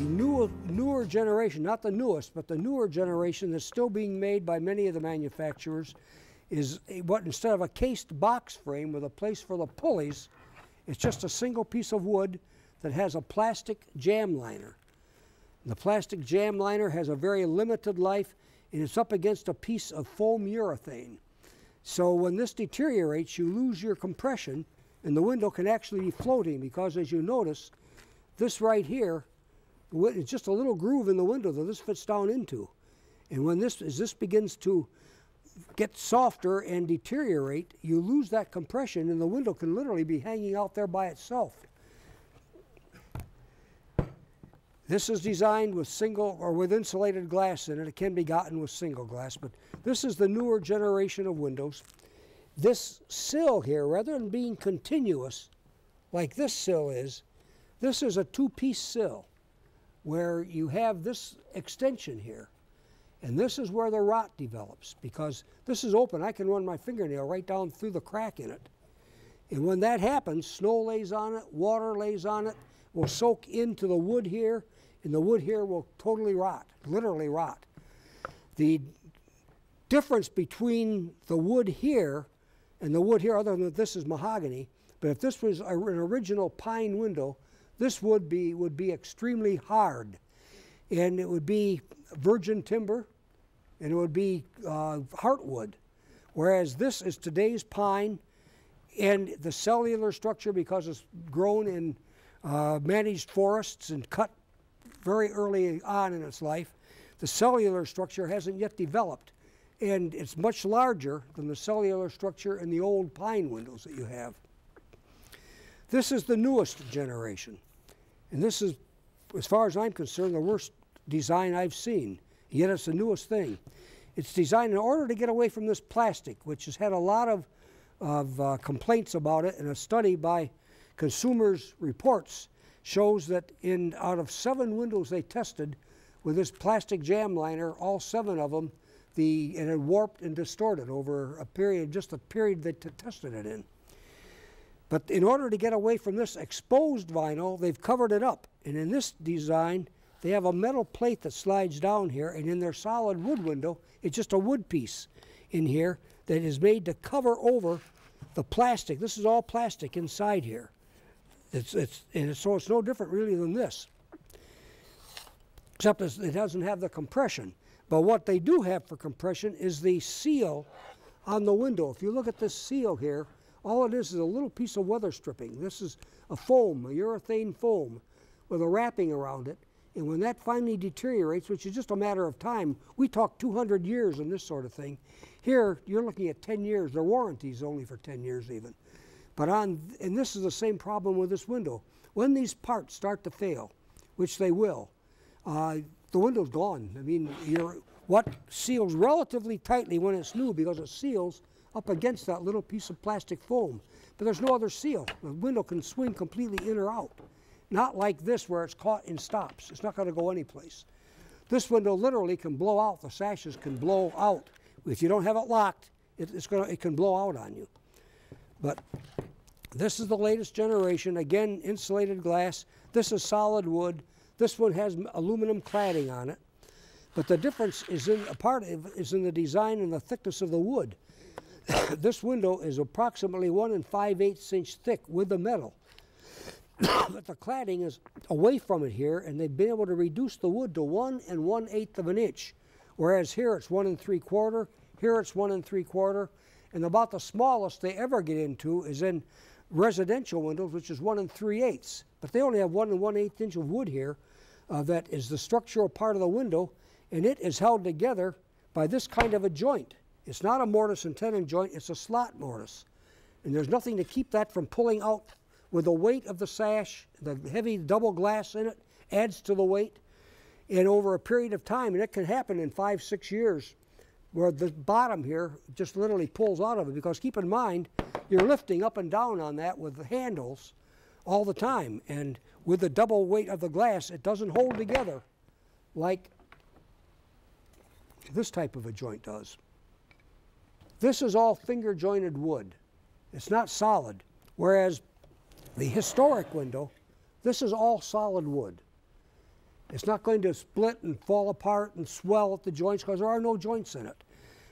newer generation, not the newest, but the newer generation that's still being made by many of the manufacturers is what, instead of a cased box frame with a place for the pulleys, it's just a single piece of wood that has a plastic jam liner. The plastic jam liner has a very limited life, and it's up against a piece of foam urethane. So when this deteriorates, you lose your compression, and the window can actually be floating, because as you notice, this right here, it's just a little groove in the window that this fits down into. And when as this begins to get softer and deteriorate, you lose that compression, and the window can literally be hanging out there by itself. This is designed with single or with insulated glass in it. It can be gotten with single glass, but this is the newer generation of windows. This sill here, rather than being continuous like this sill is, this is a two-piece sill where you have this extension here. And this is where the rot develops, because this is open. I can run my fingernail right down through the crack in it. And when that happens, snow lays on it, water lays on it, will soak into the wood here, and the wood here will totally rot, literally rot. The difference between the wood here and the wood here, other than that this is mahogany, but if this was an original pine window, this would be extremely hard. And it would be virgin timber, and it would be heartwood. Whereas this is today's pine, and the cellular structure, because it's grown in managed forests and cut very early on in its life, the cellular structure hasn't yet developed. And it's much larger than the cellular structure in the old pine windows that you have. This is the newest generation. And this is, as far as I'm concerned, the worst design I've seen. Yet it's the newest thing. It's designed in order to get away from this plastic, which has had a lot of complaints about it, and a study by Consumers Reports shows that out of 7 windows they tested with this plastic jam liner, all 7 of them, it had warped and distorted over a period, just a period they tested it in. But in order to get away from this exposed vinyl, they've covered it up. And in this design, they have a metal plate that slides down here, and in their solid wood window, it's just a wood piece in here that is made to cover over the plastic. This is all plastic inside here. So it's no different really than this, except it doesn't have the compression. But what they do have for compression is the seal on the window. If you look at this seal here, all it is a little piece of weather stripping. This is a foam, a urethane foam, with a wrapping around it. And when that finally deteriorates, which is just a matter of time, we talk 200 years and this sort of thing. Here, you're looking at 10 years. Their warranty is only for 10 years even. But and this is the same problem with this window. When these parts start to fail, which they will, the window's gone. I mean, what seals relatively tightly when it's new, because it seals up against that little piece of plastic foam. But there's no other seal. The window can swing completely in or out. Not like this where it's caught in stops. It's not going to go anyplace. This window literally can blow out. The sashes can blow out. If you don't have it locked, it can blow out on you. But this is the latest generation. Again, insulated glass. This is solid wood. This one has aluminum cladding on it. But the difference is in the design and the thickness of the wood. This window is approximately 1 5/8 inch thick with the metal. But the cladding is away from it here, and they've been able to reduce the wood to 1 1/8 of an inch. Whereas here it's 1 3/4, here it's 1 3/4, and about the smallest they ever get into is in residential windows, which is 1 3/8. But they only have 1 1/8 inch of wood here that is the structural part of the window, and it is held together by this kind of a joint. It's not a mortise and tenon joint, it's a slot mortise. And there's nothing to keep that from pulling out with the weight of the sash. The heavy double glass in it adds to the weight. And over a period of time, and it can happen in 5 6 years, where the bottom here just literally pulls out of it. Because keep in mind, you're lifting up and down on that with the handles all the time. And with the double weight of the glass, it doesn't hold together like this type of a joint does. This is all finger jointed wood. It's not solid. Whereas the historic window, this is all solid wood. It's not going to split and fall apart and swell at the joints because there are no joints in it.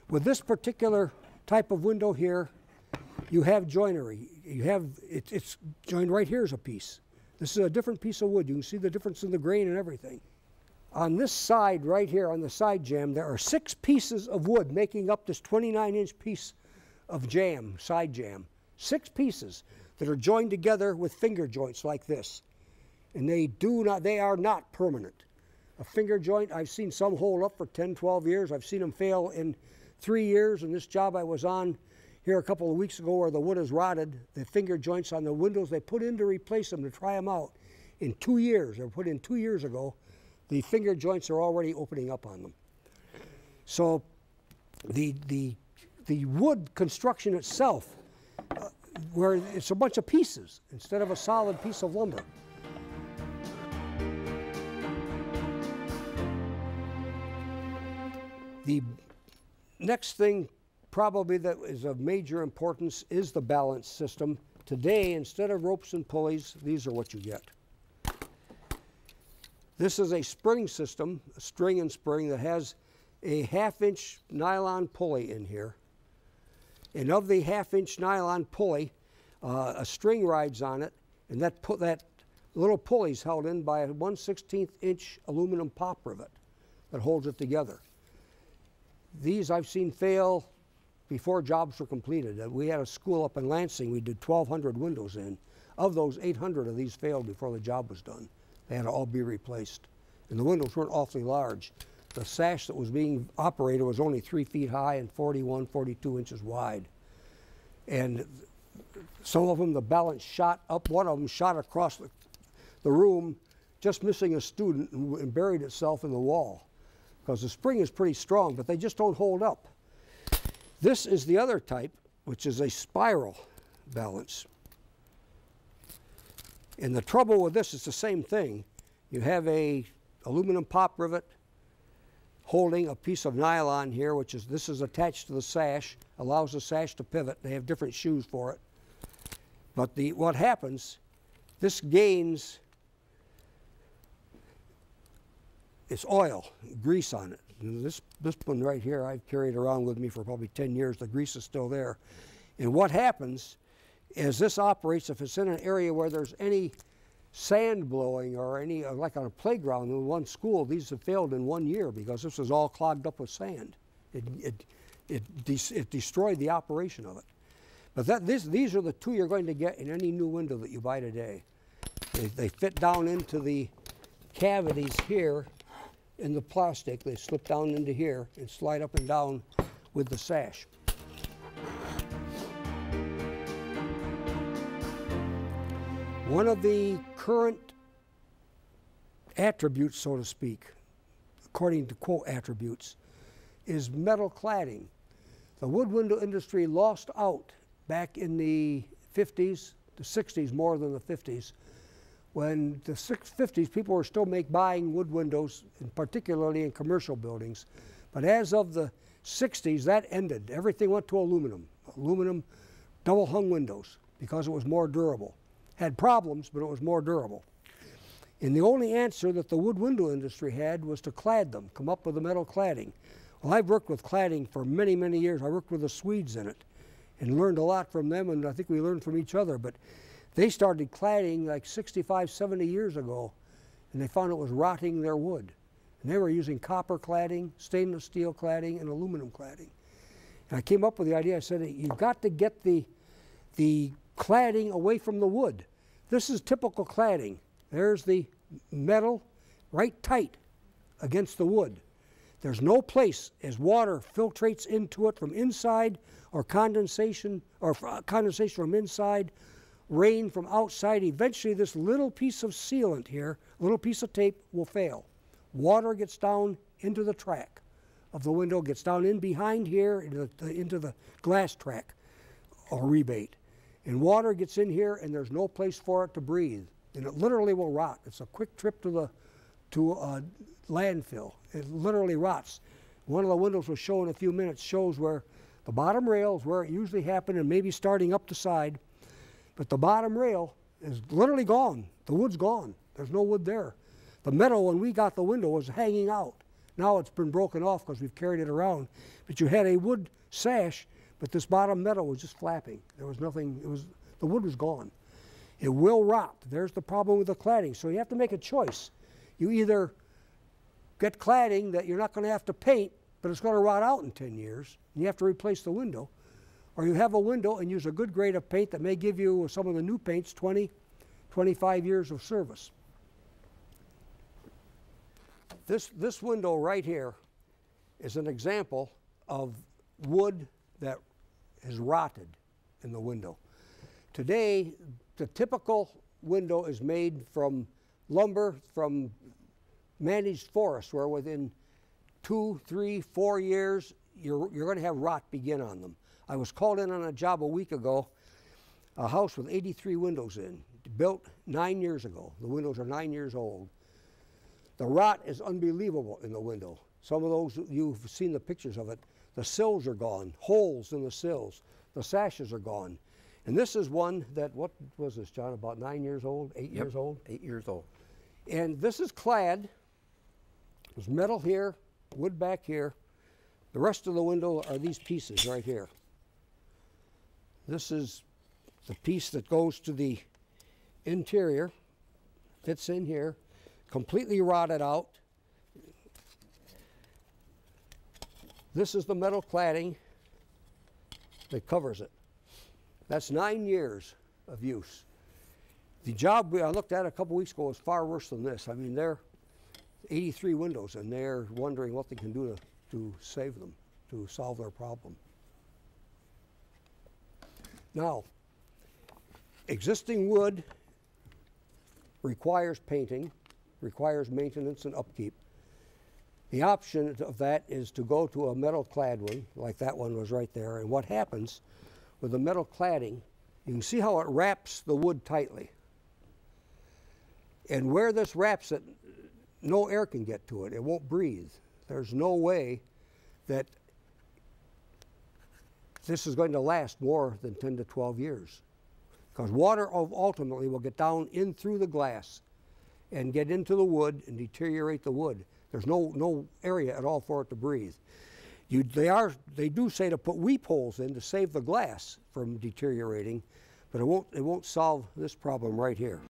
With this particular type of window here, you have joinery. You have, it's joined right here is a piece. This is a different piece of wood. You can see the difference in the grain and everything. On this side right here, on the side jamb, there are 6 pieces of wood making up this 29-inch piece of jamb, side jamb. 6 pieces that are joined together with finger joints like this. And they are not permanent. A finger joint, I've seen some hold up for 10, 12 years. I've seen them fail in 3 years. And this job I was on here a couple of weeks ago where the wood is rotted, the finger joints on the windows they put in to replace them, to try them out, in 2 years, they were put in 2 years ago, the finger joints are already opening up on them. So the wood construction itself, where it's a bunch of pieces instead of a solid piece of lumber. The next thing probably that is of major importance is the balance system. Today, instead of ropes and pulleys, these are what you get. This is a spring system, a string and spring, that has a 1/2-inch nylon pulley in here. And of the 1/2-inch nylon pulley, a string rides on it, and that little pulley is held in by a 1/16-inch aluminum pop rivet that holds it together. These I've seen fail before jobs were completed. We had a school up in Lansing we did 1,200 windows in. Of those, 800 of these failed before the job was done. They had to all be replaced. And the windows weren't awfully large. The sash that was being operated was only 3 feet high and 41, 42 inches wide. And some of them, the balance shot up. One of them shot across the room, just missing a student, and buried itself in the wall. Because the spring is pretty strong, but they just don't hold up. This is the other type, which is a spiral balance. And the trouble with this is the same thing. You have a aluminum pop rivet holding a piece of nylon here, this is attached to the sash, allows the sash to pivot. They have different shoes for it. But what happens, this gains its oil, grease on it. And this one right here I've carried around with me for probably 10 years. The grease is still there. And what happens is this operates if it's in an area where there's any sand blowing or any, like on a playground in one school, these have failed in 1 year because this was all clogged up with sand. It destroyed the operation of it. But these are the 2 you're going to get in any new window that you buy today. They fit down into the cavities here in the plastic. They slip down into here and slide up and down with the sash. One of the current attributes, so to speak, according to quote attributes, is metal cladding. The wood window industry lost out back in the 50s, the 60s more than the 50s. When the 50s, people were still buying wood windows, and particularly in commercial buildings. But as of the 60s, that ended. Everything went to aluminum. Aluminum double hung windows because it was more durable. Had problems, but it was more durable. And the only answer that the wood window industry had was to clad them, come up with a metal cladding. Well, I've worked with cladding for many, many years. I worked with the Swedes in it and learned a lot from them, and I think we learned from each other. But they started cladding like 65, 70 years ago, and they found it was rotting their wood. And they were using copper cladding, stainless steel cladding, and aluminum cladding. And I came up with the idea, I said, you've got to get the cladding away from the wood. This is typical cladding. There's the metal right tight against the wood. There's no place as water filtrates into it from inside or condensation from inside, rain from outside. Eventually this little piece of sealant here, little piece of tape will fail. Water gets down into the track of the window, gets down in behind here into the glass track or rebate. And water gets in here and there's no place for it to breathe. And it literally will rot. It's a quick trip to a landfill. It literally rots. One of the windows we'll show in a few minutes shows where the bottom rail is where it usually happened and maybe starting up the side. But the bottom rail is literally gone. The wood's gone. There's no wood there. The metal, when we got the window, was hanging out. Now it's been broken off because we've carried it around. But you had a wood sash, but this bottom metal was just flapping. There was nothing, the wood was gone. It will rot. There's the problem with the cladding. So you have to make a choice. You either get cladding that you're not going to have to paint, but it's going to rot out in 10 years, and you have to replace the window, or you have a window and use a good grade of paint that may give you some of the new paints 20, 25 years of service. This window right here is an example of wood that has rotted in the window. Today, the typical window is made from lumber from managed forests, where within 2, 3, 4 years, you're going to have rot begin on them. I was called in on a job a week ago, a house with 83 windows in, built 9 years ago. The windows are 9 years old. The rot is unbelievable in the window. Some of those, you've seen the pictures of it. The sills are gone, holes in the sills. The sashes are gone. And this is one that, what was this, John, about 9 years old, 8 years old? 8 years old. And this is clad. There's metal here, wood back here. The rest of the window are these pieces right here. This is the piece that goes to the interior, fits in here, completely rotted out. This is the metal cladding that covers it. That's 9 years of use. The job I looked at a couple weeks ago was far worse than this. I mean, they're 83 windows, and they're wondering what they can do to save them, to solve their problem. Now, existing wood requires painting, requires maintenance and upkeep. The option of that is to go to a metal clad one, like that one was right there. And what happens with the metal cladding, you can see how it wraps the wood tightly. And where this wraps it, no air can get to it. It won't breathe. There's no way that this is going to last more than 10 to 12 years. Because water ultimately will get down in through the glass and get into the wood and deteriorate the wood. There's no area at all for it to breathe. They do say to put weep holes in to save the glass from deteriorating, but it won't solve this problem right here.